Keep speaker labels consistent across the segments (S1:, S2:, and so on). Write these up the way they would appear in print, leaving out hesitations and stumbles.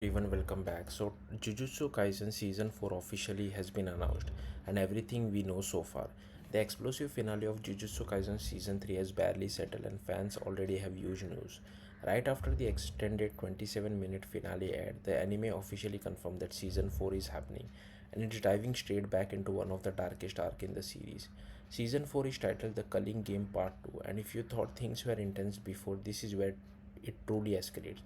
S1: Everyone, welcome back. So, Jujutsu Kaisen season 4 officially has been announced, and everything we know so far. The explosive finale of Jujutsu Kaisen season 3 has barely settled, and fans already have huge news. Right after the extended 27-minute finale aired, the anime officially confirmed that season 4 is happening, and it's diving straight back into one of the darkest arcs in the series. Season 4 is titled The Culling Game Part 2, and if you thought things were intense before, this is where it truly escalates.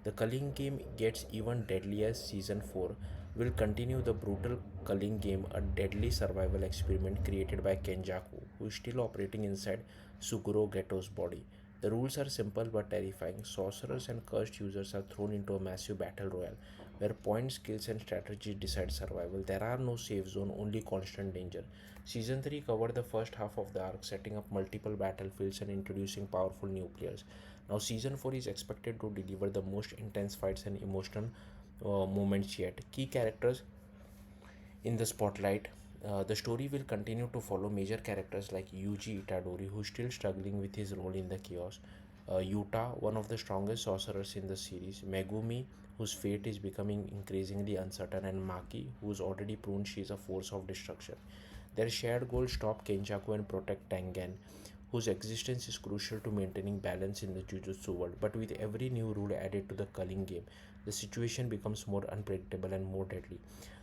S1: The culling game gets even deadlier as Season 4 will continue the brutal culling game, a deadly survival experiment created by Kenjaku, who is still operating inside Suguro Geto's body. The rules are simple but terrifying. Sorcerers and cursed users are thrown into a massive battle royale where points, skills, and strategy decide survival. There are no safe zone, only constant danger. Season 3 covered the first half of the arc, setting up multiple battlefields and introducing powerful new players. Now, Season 4 is expected to deliver the most intense fights and emotional moments yet. Key characters in the spotlight. The story will continue to follow major characters like Yuji Itadori, who's still struggling with his role in the chaos, Yuta, one of the strongest sorcerers in the series, Megumi, whose fate is becoming increasingly uncertain, and Maki, who's already proven she is a force of destruction. Their shared goal: stop Kenjaku and protect Tengen, whose existence is crucial to maintaining balance in the Jujutsu world. But with every new rule added to the culling game, the situation becomes more unpredictable and more deadly.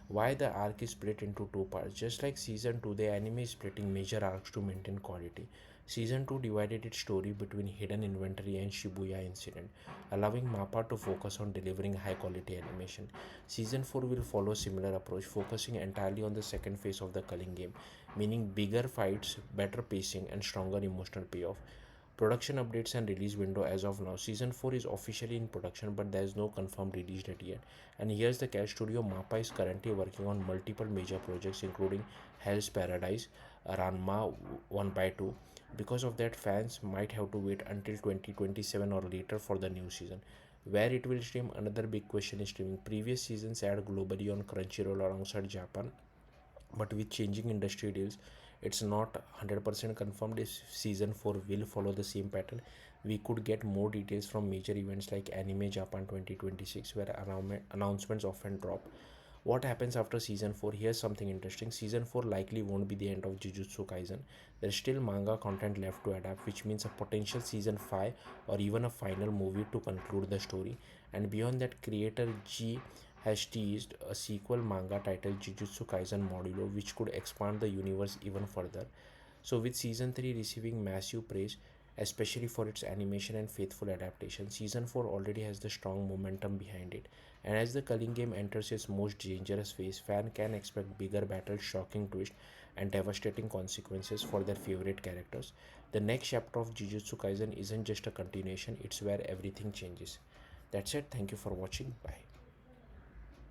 S1: Why the arc is split into two parts? Just like season 2, the anime is splitting major arcs to maintain quality. Season 2 divided its story between hidden inventory and Shibuya incident, allowing Mappa to focus on delivering high quality animation. Season 4 will follow similar approach, focusing entirely on the second phase of the culling game, meaning bigger fights, better pacing, and stronger emotional payoff. Production updates and release window as of now. Season 4 is officially in production, but there is no confirmed release date yet. And here's the catch: Studio Mappa is currently working on multiple major projects, including Hell's Paradise, Ranma 1 by 2. Because of that, fans might have to wait until 2027 or later for the new season. Where it will stream, another big question is streaming. Previous seasons aired globally on Crunchyroll alongside Japan, but with changing industry deals, it's not 100% confirmed if season 4 will follow the same pattern. We could get more details from major events like Anime Japan 2026, where announcements often drop. What happens after season 4? Here's something interesting. Season 4 likely won't be the end of Jujutsu Kaisen. There's still manga content left to adapt, which means a potential season 5 or even a final movie to conclude the story. And beyond that, creator G has teased a sequel manga titled Jujutsu Kaisen Modulo, which could expand the universe even further. So, with season 3 receiving massive praise, especially for its animation and faithful adaptation, season 4 already has the strong momentum behind it. And as the culling game enters its most dangerous phase, fans can expect bigger battles, shocking twists, and devastating consequences for their favorite characters. The next chapter of Jujutsu Kaisen isn't just a continuation, it's where everything changes. That's it. Thank you for watching. Bye.